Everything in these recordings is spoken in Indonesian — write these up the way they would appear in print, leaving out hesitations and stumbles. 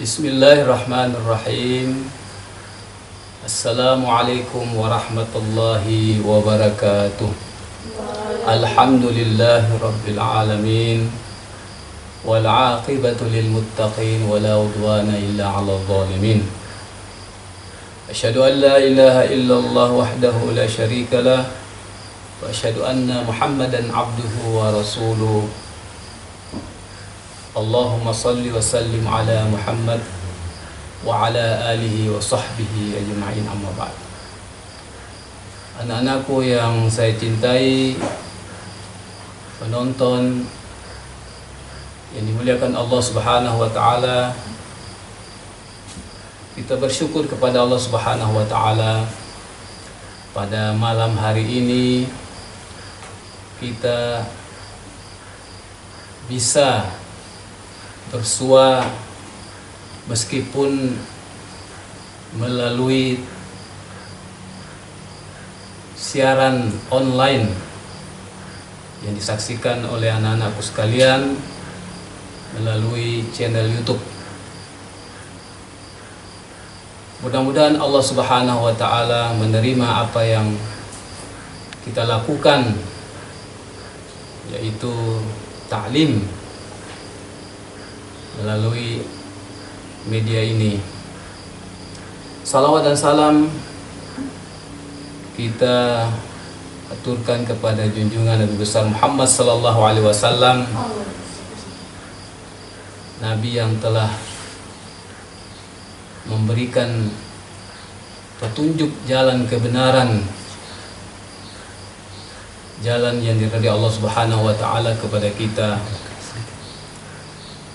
Bismillahirrahmanirrahim. Assalamualaikum warahmatullahi wabarakatuh. Alhamdulillahi rabbil alamin. Wal aqibatu lil muttaqin wala udwana illa 'alal zalimin. Asyhadu an la ilaha illallah wahdahu la syarika lah wa asyhadu anna Muhammadan 'abduhu wa rasuluh. Allahumma salli wa sallim ala Muhammad wa ala alihi wa sahbihi ajma'in, amma ba'd. Anak-anakku yang saya cintai, penonton yang dimuliakan Allah Subhanahu wa taala, kita bersyukur kepada Allah Subhanahu wa taala pada malam hari ini kita bisa bersua meskipun melalui siaran online yang disaksikan oleh anak-anakku sekalian melalui channel YouTube. Mudah-mudahan Allah Subhanahu wa taala menerima apa yang kita lakukan, yaitu ta'lim melalui media ini. Salawat dan salam kita aturkan kepada junjungan Nabi besar Muhammad sallallahu alaihi wasallam, Nabi yang telah memberikan petunjuk jalan kebenaran, jalan yang diridhai Allah Subhanahu wa taala kepada kita.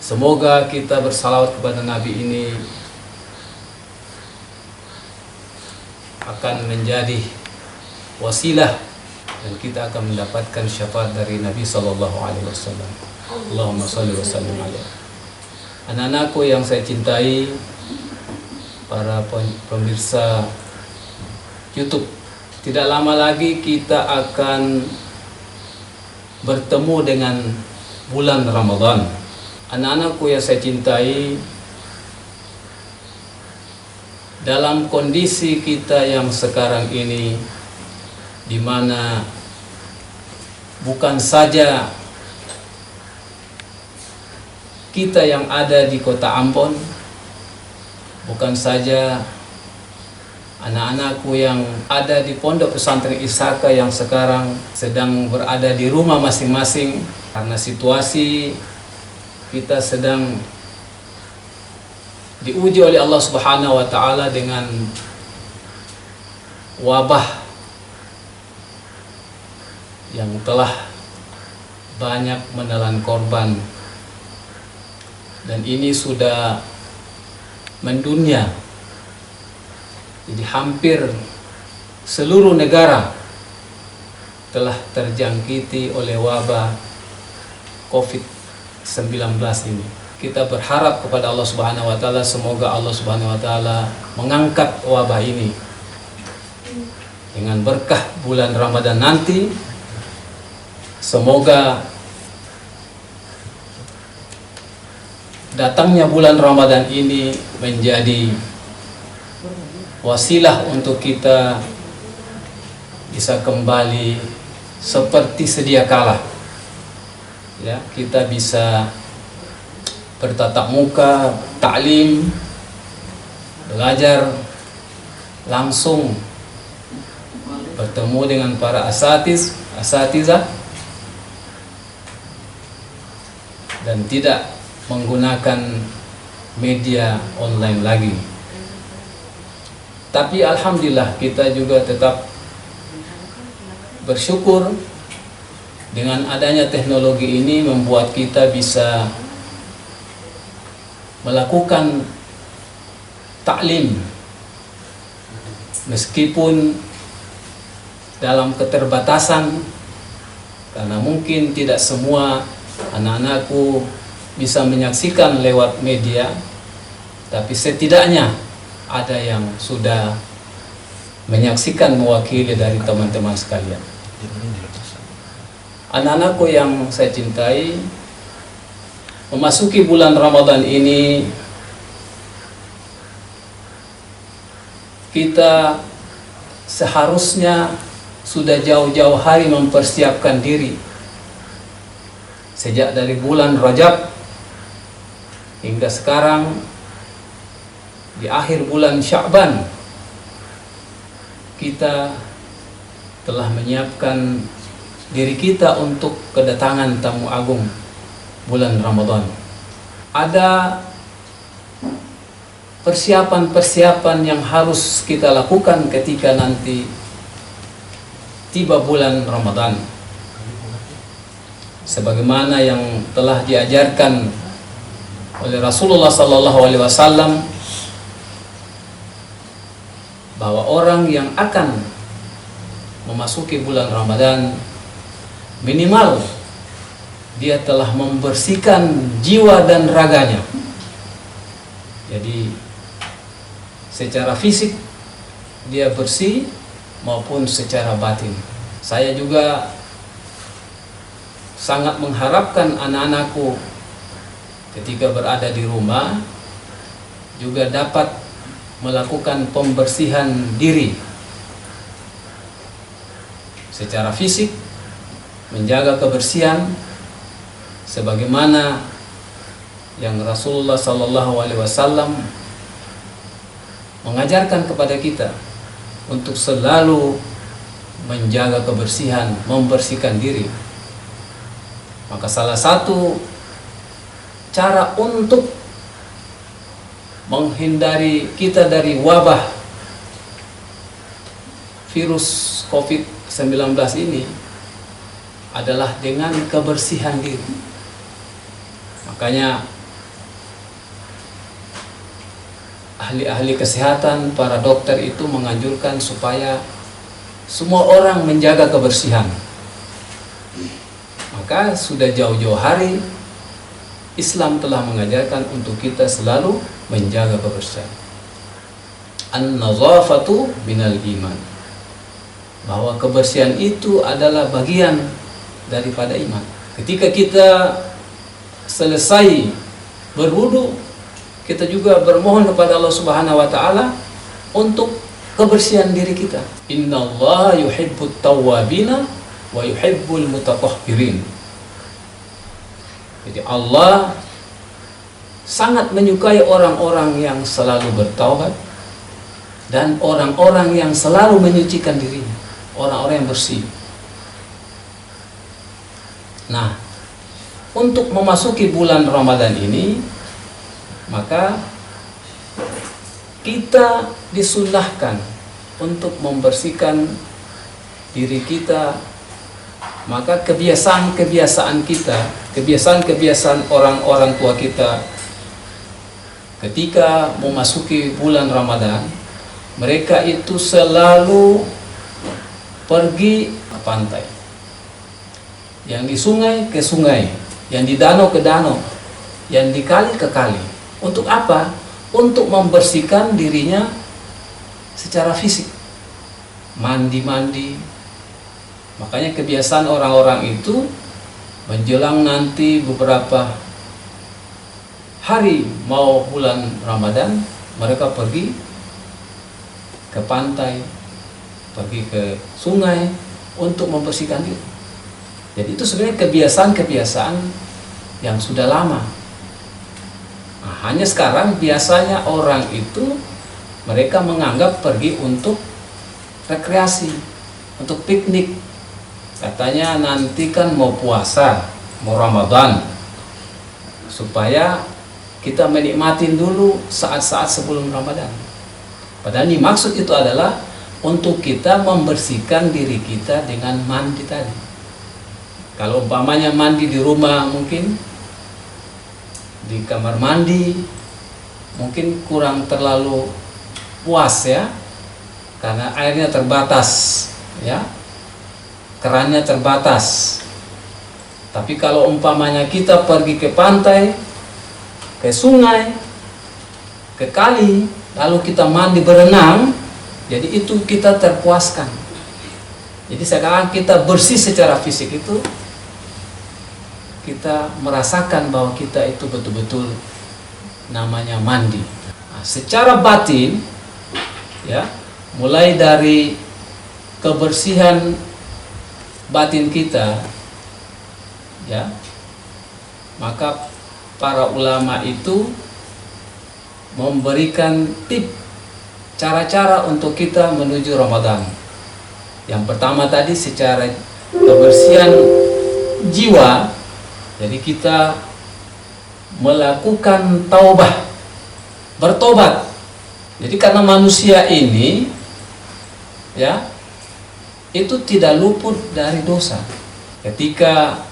Semoga kita bersalawat kepada Nabi ini akan menjadi wasilah dan kita akan mendapatkan syafaat dari Nabi sallallahu alaihi wasallam. Allahumma shalli wa sallim alaihi. Anak-anakku yang saya cintai, para pemirsa YouTube, tidak lama lagi kita akan bertemu dengan bulan Ramadan. Anak-anakku yang saya cintai, dalam kondisi kita yang sekarang ini, di mana bukan saja kita yang ada di kota Ambon, bukan saja anak-anakku yang ada di pondok pesantren Isaka yang sekarang sedang berada di rumah masing-masing karena situasi kita sedang diuji oleh Allah Subhanahu wa taala dengan wabah yang telah banyak menelan korban, dan ini sudah mendunia. Jadi hampir seluruh negara telah terjangkiti oleh wabah COVID-19 ini. Kita berharap kepada Allah Subhanahu wa taala, semoga Allah Subhanahu wa taala mengangkat wabah ini. Dengan berkah bulan Ramadan nanti, semoga datangnya bulan Ramadan ini menjadi wasilah untuk kita bisa kembali seperti sedia kala. Ya, kita bisa bertatap muka, ta'lim, belajar langsung, bertemu dengan para asatizah, dan tidak menggunakan media online lagi. Tapi alhamdulillah kita juga tetap bersyukur dengan adanya teknologi ini membuat kita bisa melakukan ta'lim meskipun dalam keterbatasan, karena mungkin tidak semua anak-anakku bisa menyaksikan lewat media, tapi setidaknya ada yang sudah menyaksikan mewakili dari teman-teman sekalian. Anak-anakku yang saya cintai, memasuki bulan Ramadan ini kita seharusnya sudah jauh-jauh hari mempersiapkan diri. Sejak dari bulan Rajab hingga sekarang di akhir bulan Sya'ban, kita telah menyiapkan diri kita untuk kedatangan tamu agung bulan Ramadan. Ada persiapan-persiapan yang harus kita lakukan ketika nanti tiba bulan Ramadan, sebagaimana yang telah diajarkan oleh Rasulullah SAW, bahwa orang yang akan memasuki bulan Ramadan minimal dia telah membersihkan jiwa dan raganya. Jadi secara fisik dia bersih maupun secara batin. Saya juga sangat mengharapkan anak-anakku ketika berada di rumah juga dapat melakukan pembersihan diri secara fisik, menjaga kebersihan sebagaimana yang Rasulullah SAW mengajarkan kepada kita untuk selalu menjaga kebersihan, membersihkan diri. Maka salah satu cara untuk menghindari kita dari wabah virus COVID-19 ini adalah dengan kebersihan diri. Makanya ahli-ahli kesehatan, para dokter itu menganjurkan supaya semua orang menjaga kebersihan. Maka sudah jauh-jauh hari Islam telah mengajarkan untuk kita selalu menjaga kebersihan. An-nazafatu minal iman. Bahwa kebersihan itu adalah bagian daripada iman. Ketika kita selesai berwudu, kita juga bermohon kepada Allah Subhanahu wa taala untuk kebersihan diri kita. Innallaha yuhibbut tawwabina wa yuhibbul mutatahhirin. Jadi Allah sangat menyukai orang-orang yang selalu bertaubat dan orang-orang yang selalu menyucikan dirinya, orang-orang yang bersih. Nah, untuk memasuki bulan Ramadan ini, maka kita disunnahkan untuk membersihkan diri kita. Maka kebiasaan-kebiasaan kita, kebiasaan-kebiasaan orang-orang tua kita ketika memasuki bulan Ramadan, mereka itu selalu pergi ke pantai, yang di sungai ke sungai, yang di danau ke danau, yang di kali ke kali. Untuk apa? Untuk membersihkan dirinya secara fisik, mandi-mandi. Makanya kebiasaan orang-orang itu menjelang nanti beberapa hari mau bulan Ramadan, mereka pergi ke pantai, pergi ke sungai untuk membersihkan diri. Jadi itu sebenarnya kebiasaan-kebiasaan yang sudah lama. Nah, hanya sekarang biasanya orang itu mereka menganggap pergi untuk rekreasi, untuk piknik. Katanya nanti kan mau puasa, mau Ramadan, supaya kita menikmatin dulu saat-saat sebelum Ramadan. Padahal ini maksud itu adalah untuk kita membersihkan diri kita dengan mandi tadi. Kalau umpamanya mandi di rumah, mungkin di kamar mandi mungkin kurang terlalu puas ya, karena airnya terbatas ya, kerannya terbatas. Tapi kalau umpamanya kita pergi ke pantai, ke sungai, ke kali, lalu kita mandi berenang, jadi itu kita terpuaskan. Jadi sekarang kita bersih secara fisik itu, kita merasakan bahwa kita itu betul-betul namanya mandi. Nah, secara batin ya, mulai dari kebersihan batin kita, ya, maka para ulama itu memberikan tip cara-cara untuk kita menuju Ramadan. Yang pertama tadi secara kebersihan jiwa, jadi kita melakukan taubah, bertobat. Jadi karena manusia ini, ya, itu tidak luput dari dosa. Ketika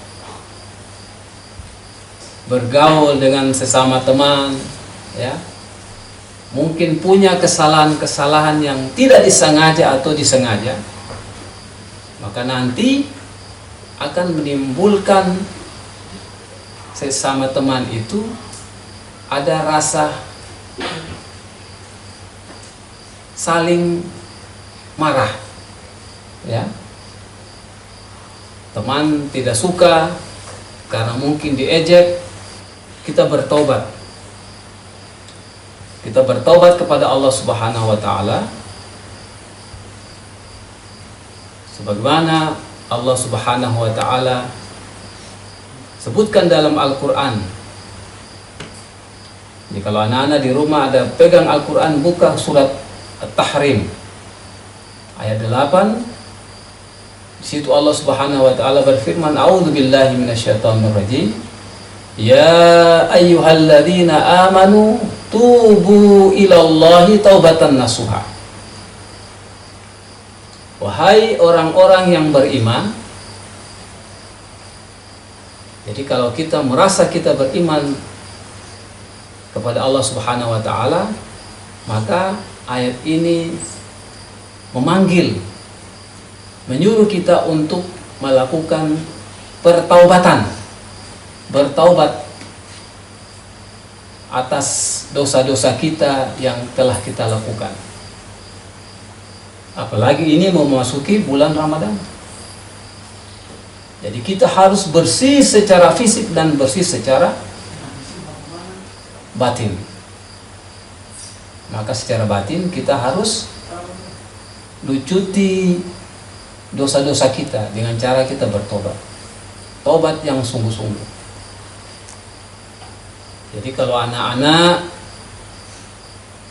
bergaul dengan sesama teman, ya, mungkin punya kesalahan-kesalahan yang tidak disengaja atau disengaja, maka nanti akan menimbulkan sesama teman itu ada rasa saling marah, ya. Teman tidak suka karena mungkin diejek. Kita bertobat. Kita bertobat kepada Allah Subhanahu wa taala sebagaimana Allah Subhanahu wa taala sebutkan dalam Al-Qur'an. Jadi kalau anak-anak di rumah ada pegang Al-Qur'an, buka surat At-Tahrim ayat 8. Di situ Allah Subhanahu wa taala berfirman, "A'udzubillahi minasyaitonirrajim. Ya ayyuhalladzina amanu tubu ilallahi taubatan nasuha." Wahai orang-orang yang beriman. Jadi kalau kita merasa kita beriman kepada Allah Subhanahu wa taala, maka ayat ini memanggil, menyuruh kita untuk melakukan pertaubatan, bertaubat atas dosa-dosa kita yang telah kita lakukan. Apalagi ini memasuki bulan Ramadan. Jadi kita harus bersih secara fisik dan bersih secara batin. Maka secara batin kita harus lucuti dosa-dosa kita dengan cara kita bertobat. Tobat yang sungguh-sungguh. Jadi kalau anak-anak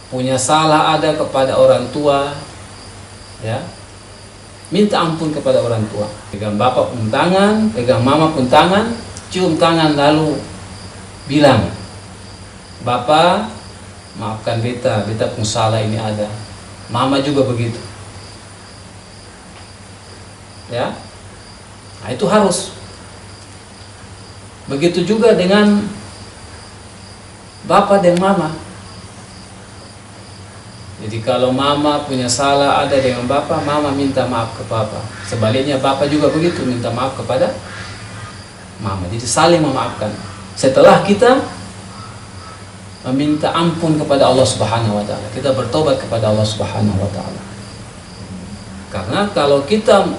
punya salah ada kepada orang tua, ya, minta ampun kepada orang tua. Pegang bapak pun tangan, pegang mama pun tangan, cium tangan lalu bilang, "Bapak, maafkan beta pun salah ini ada. Mama juga begitu." Ya. Nah, itu harus. Begitu juga dengan bapak dan mama. Jadi kalau mama punya salah ada dengan bapak, mama minta maaf ke bapak. Sebaliknya bapak juga begitu, minta maaf kepada mama. Jadi saling memaafkan. Setelah kita meminta ampun kepada Allah Subhanahu wa taala, kita bertobat kepada Allah Subhanahu wa taala. Karena kalau kita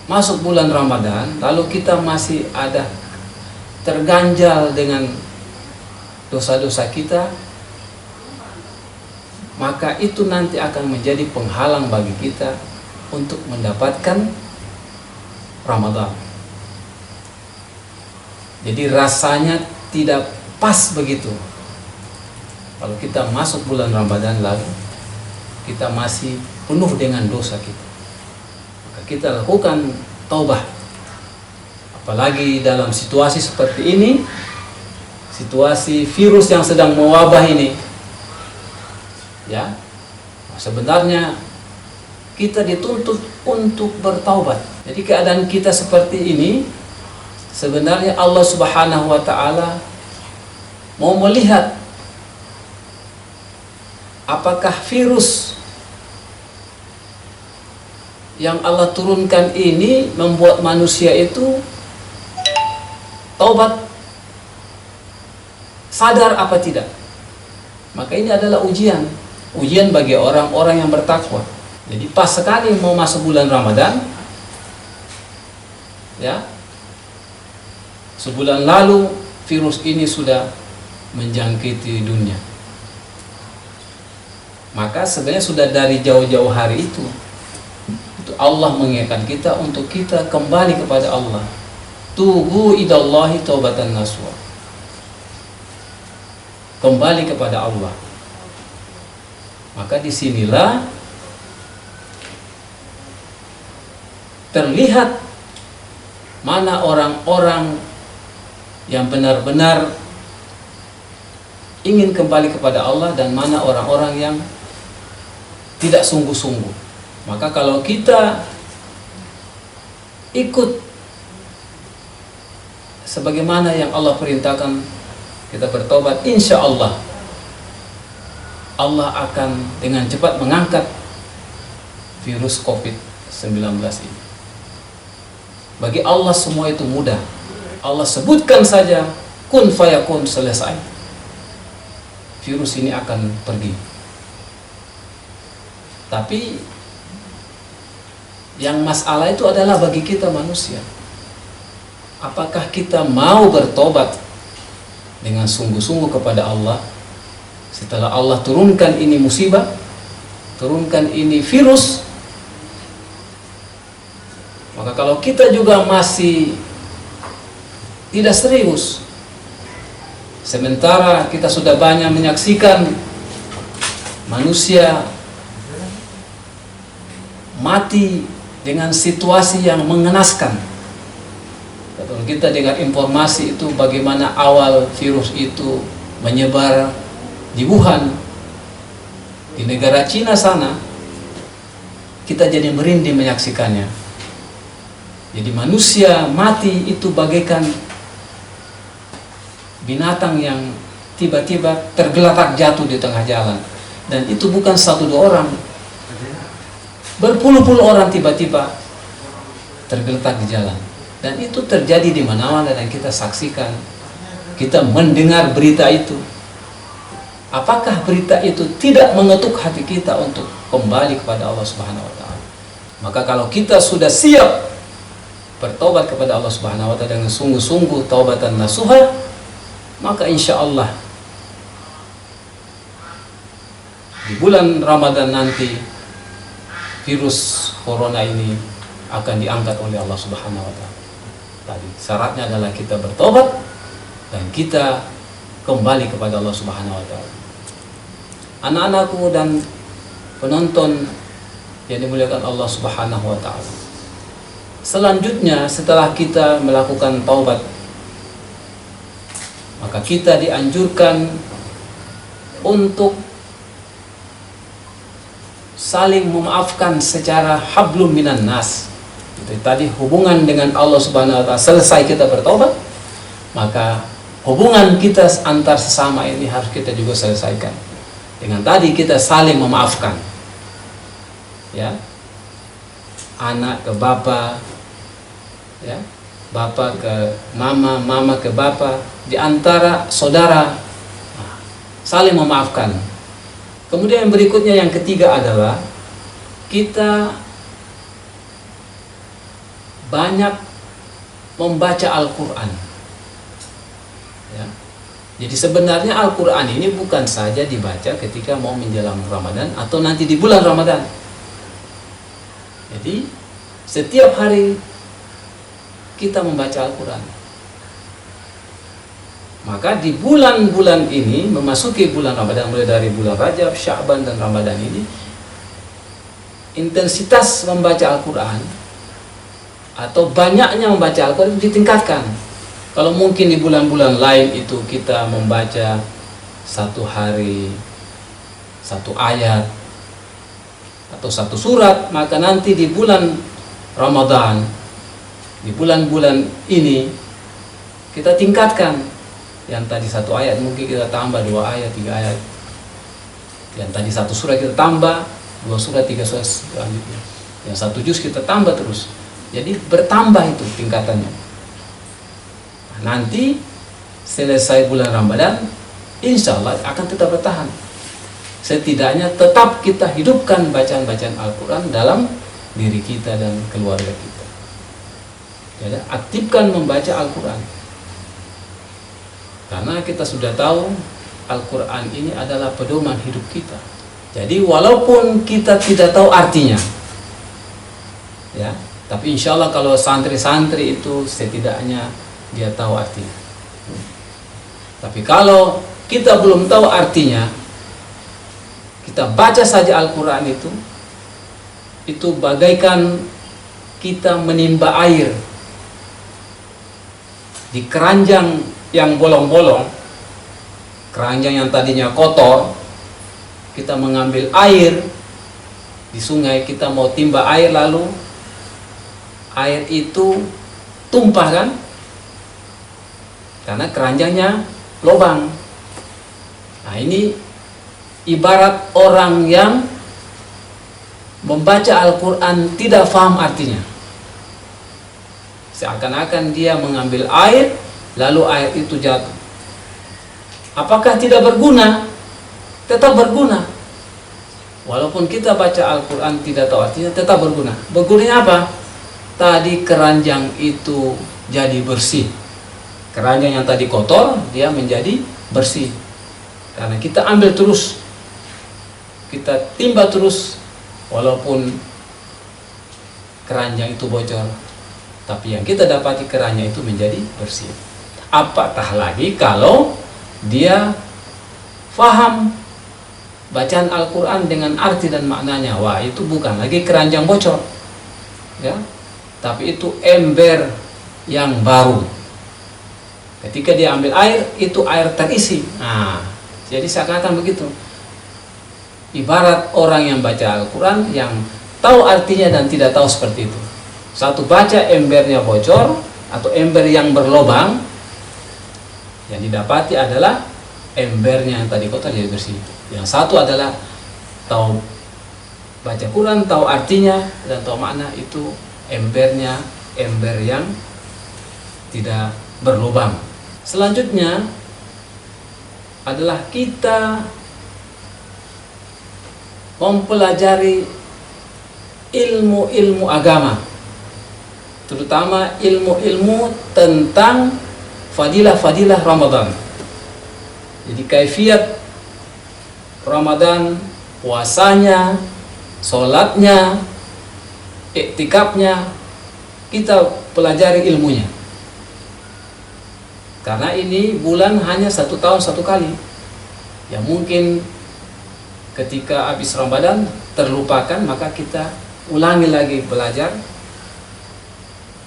masuk bulan Ramadan lalu kita masih ada terganjal dengan dosa-dosa kita, maka itu nanti akan menjadi penghalang bagi kita untuk mendapatkan Ramadan. Jadi rasanya tidak pas begitu. Kalau kita masuk bulan Ramadan lalu kita masih penuh dengan dosa kita, maka kita lakukan taubah. Apalagi dalam situasi seperti ini, situasi virus yang sedang mewabah ini, ya, sebenarnya kita dituntut untuk bertaubat. Jadi keadaan kita seperti ini, sebenarnya Allah Subhanahu wa taala mau melihat apakah virus yang Allah turunkan ini membuat manusia itu taubat, sadar apa tidak. Maka ini adalah ujian bagi orang-orang yang bertakwa. Jadi pas sekali mau masuk bulan Ramadan, ya, sebulan lalu virus ini sudah menjangkiti dunia. Maka sebenarnya sudah dari jauh-jauh hari itu Allah mengingatkan kita untuk kita kembali kepada Allah. Tubu idallahi taubatan nasuha. Kembali kepada Allah. Maka disinilah terlihat mana orang-orang yang benar-benar ingin kembali kepada Allah dan mana orang-orang yang tidak sungguh-sungguh. Maka kalau kita ikut sebagaimana yang Allah perintahkan, kita bertobat, insya Allah Allah akan dengan cepat mengangkat virus COVID-19 ini. Bagi Allah semua itu mudah. Allah sebutkan saja, kun fayakun, selesai. Virus ini akan pergi. Tapi yang masalah itu adalah bagi kita manusia. Apakah kita mau bertobat dengan sungguh-sungguh kepada Allah setelah Allah turunkan ini musibah, turunkan ini virus? Maka kalau kita juga masih tidak serius, sementara kita sudah banyak menyaksikan manusia mati dengan situasi yang mengenaskan. Kalau kita dengar informasi itu bagaimana awal virus itu menyebar di Wuhan, di negara Cina sana, kita jadi merinding menyaksikannya. Jadi manusia mati itu bagaikan binatang yang tiba-tiba tergeletak jatuh di tengah jalan. Dan itu bukan satu dua orang, berpuluh-puluh orang tiba-tiba tergeletak di jalan. Dan itu terjadi di mana-mana dan kita saksikan, kita mendengar berita itu. Apakah berita itu tidak mengetuk hati kita untuk kembali kepada Allah Subhanahu wa taala? Maka kalau kita sudah siap bertobat kepada Allah Subhanahu wa taala dengan sungguh-sungguh taubatan nasuha, maka insya Allah di bulan Ramadan nanti virus corona ini akan diangkat oleh Allah Subhanahu wa taala. Tadi syaratnya adalah kita bertobat dan kita kembali kepada Allah Subhanahu wa taala. Anak-anakku dan penonton yang dimuliakan Allah Subhanahu wa taala. Selanjutnya setelah kita melakukan taubat, maka kita dianjurkan untuk saling memaafkan secara hablum minan nas. Itu tadi hubungan dengan Allah Subhanahu wa taala selesai kita bertobat, maka hubungan kita antar sesama ini harus kita juga selesaikan. Dengan tadi kita saling memaafkan. Ya. Anak ke bapak, ya. Bapak ke mama, mama ke bapak, di antara saudara saling memaafkan. Kemudian yang berikutnya, yang ketiga adalah kita banyak membaca Al-Quran. Ya. Jadi sebenarnya Al-Quran ini bukan saja dibaca ketika mau menjelang Ramadan atau nanti di bulan Ramadan. Jadi setiap hari kita membaca Al-Quran. Maka di bulan-bulan ini, memasuki bulan Ramadan, mulai dari bulan Rajab, Sya'ban dan Ramadan ini, intensitas membaca Al-Quran atau banyaknya membaca Al-Quran ditingkatkan. Kalau mungkin di bulan-bulan lain itu kita membaca satu hari satu ayat atau satu surat, maka nanti di bulan Ramadan, di bulan-bulan ini kita tingkatkan. Yang tadi satu ayat mungkin kita tambah 2 ayat, 3 ayat. Yang tadi satu surat kita tambah 2 surat, 3 surat selanjutnya. Yang satu juz kita tambah terus. Jadi bertambah itu tingkatannya. Nanti selesai bulan Ramadan, insya Allah akan tetap bertahan. Setidaknya tetap kita hidupkan bacaan-bacaan Al-Quran dalam diri kita dan keluarga kita. Jadi aktifkan membaca Al-Quran. Karena kita sudah tahu Al-Quran ini adalah pedoman hidup kita. Jadi walaupun kita tidak tahu artinya, ya, tapi insya Allah kalau santri-santri itu setidaknya dia tahu artinya. Tapi kalau kita belum tahu artinya, kita baca saja Al-Quran itu bagaikan kita menimba air di keranjang yang bolong-bolong, keranjang yang tadinya kotor. Kita mengambil air di sungai, kita mau timba air, lalu air itu tumpah kan, karena keranjangnya lubang. Nah, ini ibarat orang yang membaca Al-Quran tidak paham artinya. Seakan-akan dia mengambil air, lalu air itu jatuh. Apakah tidak berguna? Tetap berguna. Walaupun kita baca Al-Quran tidak tahu artinya, tetap berguna. Bergunanya apa? Tadi keranjang itu jadi bersih. Keranjang yang tadi kotor, dia menjadi bersih. Karena kita ambil terus, kita timba terus, walaupun keranjang itu bocor, tapi yang kita dapati keranjang itu menjadi bersih. Apatah lagi kalau dia faham bacaan Al-Quran dengan arti dan maknanya. Wah, itu bukan lagi keranjang bocor, ya, tapi itu ember yang baru. Ketika dia ambil air, itu air terisi. Nah, jadi seakan-akan begitu. Ibarat orang yang baca Al-Quran yang tahu artinya dan tidak tahu seperti itu. Satu baca embernya bocor atau ember yang berlobang, yang didapati adalah embernya yang tadi kotor jadi bersih. Yang satu adalah tahu baca Quran, tahu artinya dan tahu makna, itu embernya ember yang tidak berlubang. Selanjutnya adalah kita mempelajari ilmu-ilmu agama, terutama ilmu-ilmu tentang fadilah-fadilah Ramadan. Jadi kaifiat Ramadan, puasanya, sholatnya, iktikafnya, kita pelajari ilmunya. Karena ini bulan hanya 1 tahun 1 kali. Ya mungkin ketika habis Ramadan terlupakan, maka kita ulangi lagi belajar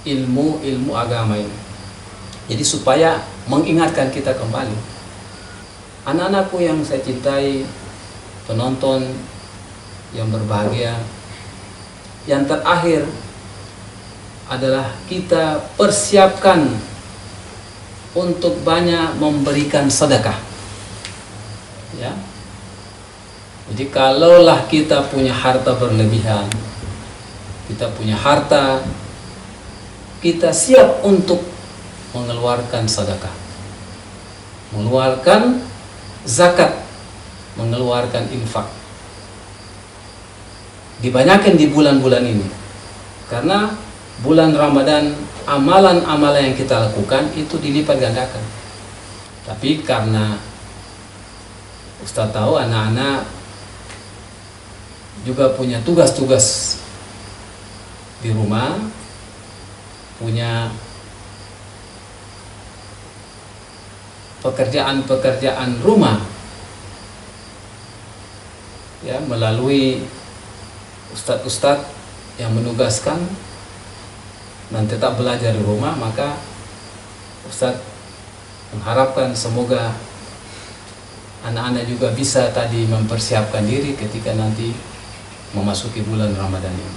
ilmu-ilmu agama ini. Jadi supaya mengingatkan kita kembali. Anak-anakku yang saya cintai, penonton yang berbahagia, yang terakhir adalah kita persiapkan untuk banyak memberikan sedekah, ya. Jadi kalaulah kita punya harta berlebihan, kita punya harta, kita siap untuk mengeluarkan sedekah, mengeluarkan zakat, mengeluarkan infak. Dibanyakan di bulan-bulan ini, karena bulan Ramadan amalan-amalan yang kita lakukan itu dilipat gandakan. Tapi karena Ustaz tahu anak-anak juga punya tugas-tugas di rumah, punya pekerjaan-pekerjaan rumah, ya, melalui ustadz-ustadz yang menugaskan dan tetap belajar di rumah. Maka ustadz mengharapkan semoga anak-anak juga bisa tadi mempersiapkan diri ketika nanti memasuki bulan Ramadan ini.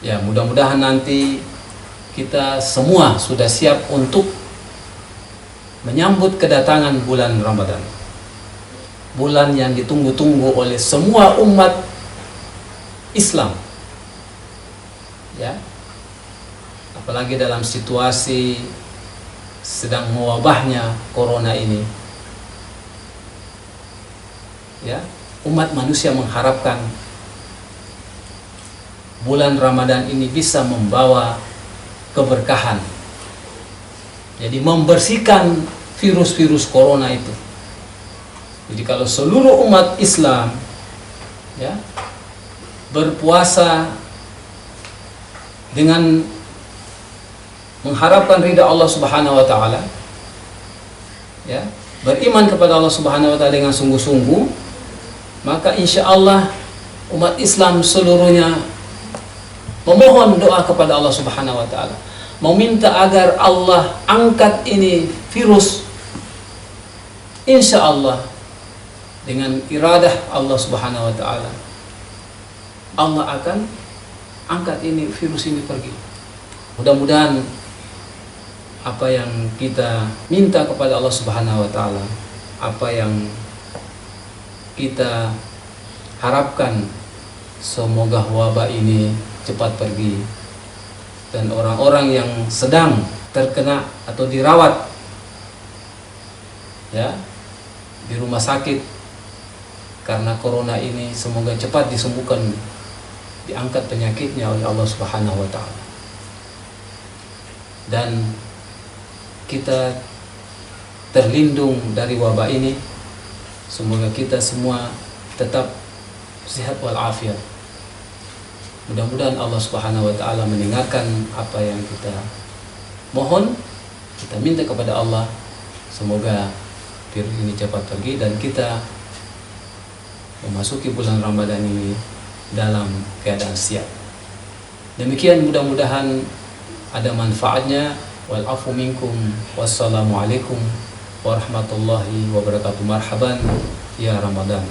Ya, mudah-mudahan nanti kita semua sudah siap untuk menyambut kedatangan bulan Ramadan, bulan yang ditunggu-tunggu oleh semua umat Islam, ya. Apalagi dalam situasi sedang mewabahnya corona ini, ya, umat manusia mengharapkan bulan Ramadan ini bisa membawa keberkahan. Jadi membersihkan virus-virus corona itu. Jadi kalau seluruh umat Islam ya berpuasa dengan mengharapkan ridha Allah Subhanahu wa taala, ya, beriman kepada Allah Subhanahu wa taala dengan sungguh-sungguh, maka insya Allah umat Islam seluruhnya memohon doa kepada Allah Subhanahu wa taala, meminta agar Allah angkat ini virus. Insya Allah dengan iradah Allah Subhanahu wa taala, Allah akan angkat ini virus ini pergi. Mudah-mudahan apa yang kita minta kepada Allah Subhanahu wa taala, apa yang kita harapkan, semoga wabah ini cepat pergi dan orang-orang yang sedang terkena atau dirawat ya di rumah sakit karena corona ini, semoga cepat disembuhkan, diangkat penyakitnya oleh Allah Subhanahu wa taala. Dan kita terlindung dari wabah ini. Semoga kita semua tetap sehat walafiat. Mudah-mudahan Allah Subhanahu wa taala mendengarkan apa yang kita mohon, kita minta kepada Allah. Semoga virus ini cepat pergi dan kita memasuki bulan Ramadan ini dalam keadaan siap. Demikian, mudah-mudahan ada manfaatnya. Wal afu minkum. Wassalamualaikum warahmatullahi wabarakatuh. Marhaban ya Ramadan.